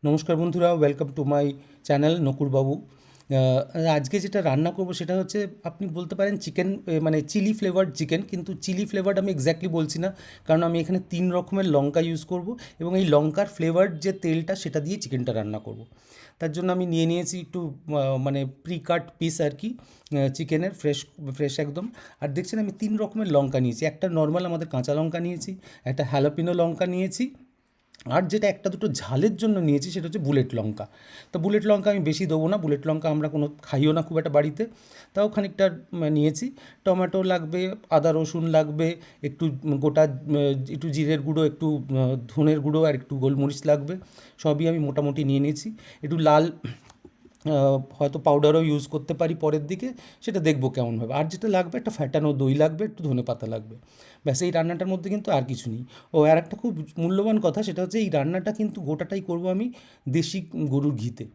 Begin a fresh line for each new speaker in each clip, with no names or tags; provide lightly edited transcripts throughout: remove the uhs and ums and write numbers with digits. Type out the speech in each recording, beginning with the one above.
নমস্কার বন্ধুরা, welcome to my channel নকুরবাবু। আজকে যেটা রান্না করব সেটা হচ্ছে, আপনি বলতে পারেন চিকেন, মানে চিলি ফ্লেভার্ড চিকেন, কিন্তু চিলি ফ্লেভার্ড আমি এক্স্যাক্টলি বলছি না, কারণ আমি এখানে 3 রকমের লঙ্কা ইউজ করব এবং এই লঙ্কার ফ্লেভার্ড যে তেলটা সেটা দিয়ে চিকেনটা রান্না করব। তার জন্য আমি নিয়ে নিয়েছি একটু মানে প্রি কাট পিস আর কি, চিকেনের ফ্রেশ ফ্রেশ একদম। আর দেখছেন আমি 3 রকমের লঙ্কা নিয়েছি। একটা নর্মাল আমাদের কাঁচা লঙ্কা নিয়েছি, একটা হ্যালাপিনো লঙ্কা নিয়েছি, আর যেটা একটা দুটো ঝালের জন্য নিয়েছি সেটা হচ্ছে বুলেট লঙ্কা। তো বুলেট লঙ্কা আমি বেশি দেবো না, বুলেট লঙ্কা আমরা কোনো খাইও না খুব একটা বাড়িতে, তাও খানিকটা নিয়েছি। টমেটো লাগবে, আদা রসুন লাগবে, একটু গোটা একটু জিরের গুঁড়ো, একটু ধনের গুঁড়ো আর একটু গোলমরিচ লাগবে। সবই আমি মোটামুটি নিয়ে নিয়েছি। একটু লাল হয়তো পাউডারও ইউজ করতে পারি পরের দিকে, সেটা দেখবো কেমনভাবে। আর যেটা লাগবে, একটা ফ্যাটানো দই লাগবে, একটু ধনেপাতা লাগবে। ব্যাস, এই রান্নাটার মধ্যে কিন্তু আর কিছু নেই। ও আর একটা খুব মূল্যবান কথা, সেটা হচ্ছে এই রান্নাটা কিন্তু গোটাটাই করব আমি দেশি গরুর ঘিতে।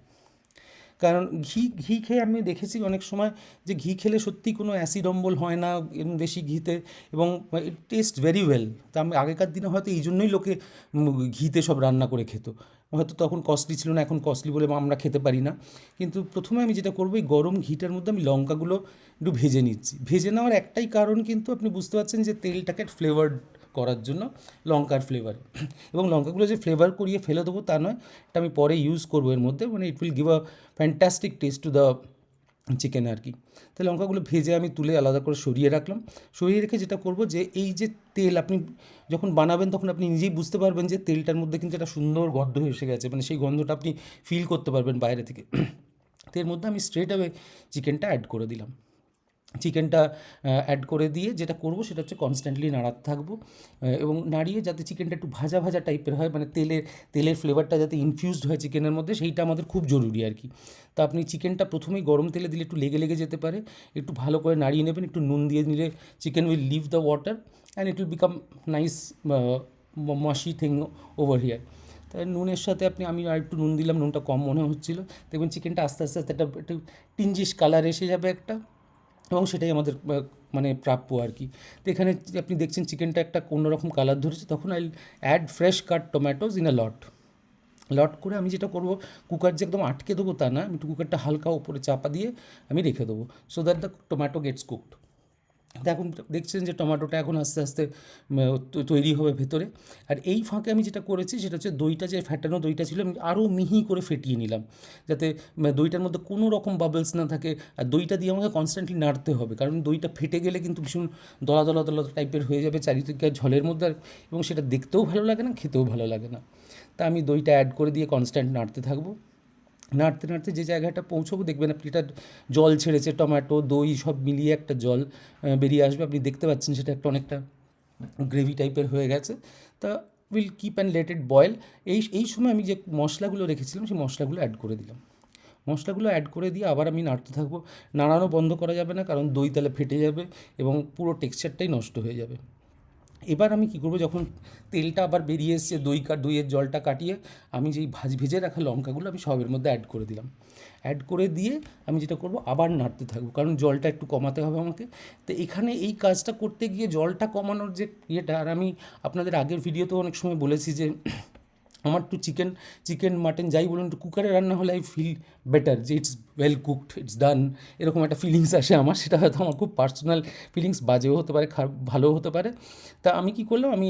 কারণ ঘি ঘি খেয়ে আমি দেখেছি অনেক সময় যে ঘি খেলে সত্যিই কোনো অ্যাসিড অম্বল হয় না দেশি ঘিতে, এবং ইট টেস্ট ভেরি ওয়েল। তা আমি আগেকার দিনে হয়তো এই জন্যই লোকে ঘিতে সব রান্না করে খেত। হয়তো তখন কস্টলি ছিল না, এখন কস্টলি বলে আমরা খেতে পারি না। কিন্তু প্রথমে আমি যেটা করবো, এই গরম ঘিটার মধ্যে আমি লঙ্কাগুলো একটু ভেজে নিচ্ছি। ভেজে নেওয়ার একটাই কারণ, কিন্তু আপনি বুঝতে পারছেন যে তেলটাকে ফ্লেভার্ড করার জন্য, লঙ্কার ফ্লেভার। এবং লঙ্কাগুলো যে ফ্লেভার করিয়ে ফেলে দেবো তা নয়, এটা আমি পরে ইউজ করবো এর মধ্যে, মানে it will give a fantastic taste to the chicken আর কি। তো লঙ্কাগুলো ভেজে আমি তুলে আলাদা করে সরিয়ে রাখলাম। সরিয়ে রেখে যেটা করব, যে এই যে তেল আপনি যখন বানাবেন তখন আপনি নিজেই বুঝতে পারবেন যে তেলটার মধ্যে কিন্তু একটা সুন্দর গন্ধ এসে গেছে, মানে সেই গন্ধটা আপনি ফিল করতে পারবেন বাইরে থেকে। তো এর মধ্যে আমি স্ট্রেট অ্যাওয়ে চিকেনটা অ্যাড করে দিলাম। চিকেনটা অ্যাড করে দিয়ে যেটা করব সেটা হচ্ছে কনস্ট্যান্টলি নাড়াতে থাকবো, এবং নাড়িয়ে যাতে চিকেনটা একটু ভাজা ভাজা টাইপের হয়, মানে তেলের ফ্লেভারটা যাতে ইনফিউজড হয় চিকেনের মধ্যে, সেইটা আমাদের খুব জরুরি আর কি। তো আপনি চিকেনটা প্রথমেই গরম তেলে দিলে একটু লেগে লেগে যেতে পারে, একটু ভালো করে নাড়িয়ে নেবেন, একটু নুন দিয়ে নিলে chicken will leave the water and it will become nice mushy thing over here. তাই নুনের সাথে আমি আর একটু নুন দিলাম, নুনটা কম মনে হচ্ছিলো। দেখবেন চিকেনটা আস্তে আস্তে আস্তে একটা একটু টিনজিশ কালার এসে যাবে একটা, এবং সেটাই আমাদের মানে প্রাপ্য আর কি। তো এখানে আপনি দেখছেন চিকেনটা একটা অন্যরকম কালার ধরেছে, তখন I add fresh cut tomatoes in a lot. Lot করে আমি যেটা করব, কুকার যে একদম আটকে দেবো তা না, আমি একটু কুকারটা হালকা উপরে চাপা দিয়ে আমি রেখে দেবো, so that the tomato gets cooked. এখন দেখছেন যে টমেটোটা এখন আস্তে আস্তে তৈরি হবে ভেতরে। আর এই ফাঁকে আমি যেটা করেছি সেটা হচ্ছে, দইটা যে ফ্যাটানো দইটা ছিল আমি আরও মিহি করে ফেটিয়ে নিলাম, যাতে দইটার মধ্যে কোনো রকম বাবলস না থাকে। আর দইটা দিয়ে আমাকে কনস্ট্যান্টলি নাড়তে হবে, কারণ দইটা ফেটে গেলে কিন্তু ভীষণ দলা দলা দলা টাইপের হয়ে যাবে চারিদিকে ঝলের মধ্যে, এবং সেটা দেখতেও ভালো লাগে না, খেতেও ভালো লাগে না। তা আমি দইটা অ্যাড করে দিয়ে কনস্ট্যান্ট নাড়তে থাকবো। নাড়তে নাড়তে যে জায়গাটা পৌঁছবো, দেখবেন আপনি এটা জল ছেড়েছে, টমেটো দই সব মিলিয়ে একটা জল বেরিয়ে আসবে, আপনি দেখতে পাচ্ছেন সেটা একটা অনেকটা গ্রেভি টাইপের হয়ে গেছে। তা will keep and let it boil. এই সময় আমি যে মশলাগুলো রেখেছিলাম সেই মশলাগুলো অ্যাড করে দিলাম। মশলাগুলো অ্যাড করে দিয়ে আবার আমি নাড়তে থাকবো। নাড়ানো বন্ধ করা যাবে না, কারণ দই তাহলে ফেটে যাবে এবং পুরো টেক্সচারটাই নষ্ট হয়ে যাবে। এবার আমি কী করবো, যখন তেলটা আবার বেরিয়ে এসছে, দইয়ের জলটা কাটিয়ে আমি যেই ভেজে রাখা লঙ্কাগুলো আমি সবের মধ্যে অ্যাড করে দিলাম। অ্যাড করে দিয়ে আমি যেটা করবো, আবার নাড়তে থাকবো, কারণ জলটা একটু কমাতে হবে আমাকে। তো এখানে এই কাজটা করতে গিয়ে জলটা কমানোর যে ইয়েটা, আর আমি আপনাদের আগের ভিডিওতেও অনেক সময় বলেছি যে আমার একটু চিকেন মাটন যাই বলুন, একটু কুকারে রান্না হলে আই ফিল বেটার, যে ইটস ওয়েল কুকড, ইটস ডান, এরকম একটা ফিলিংস আসে আমার। সেটা হয়তো আমার খুব পার্সোনাল ফিলিংস, বাজেও হতে পারে, খারাপ ভালোও হতে পারে। তা আমি কী করলাম, আমি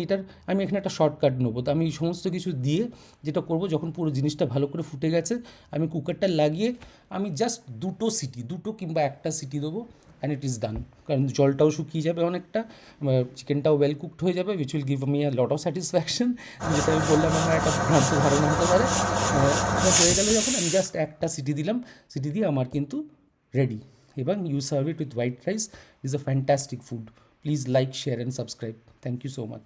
এখানে একটা শর্টকাট নেবো। তো আমি সমস্ত কিছু দিয়ে যেটা করবো, যখন পুরো জিনিসটা ভালো করে ফুটে গেছে, আমি কুকারটা লাগিয়ে আমি জাস্ট দুটো কিংবা একটা সিটি দেবো, অ্যান্ড ইট ইজ ডান। কারণ জলটাও শুকিয়ে যাবে অনেকটা, চিকেনটাও ওয়েল কুকড হয়ে যাবে, which will give me a lot of satisfaction. যেটা আমি বললাম, আমার একটা ভ্রান্ত ধারণা হতে পারে। এটা হয়ে গেলে যখন আমি জাস্ট একটা সিটি দিলাম, সিটি দিয়ে আমার কিন্তু রেডি। এবং you serve it with white rice. Is a fantastic food. Please like, share and subscribe. Thank you so much.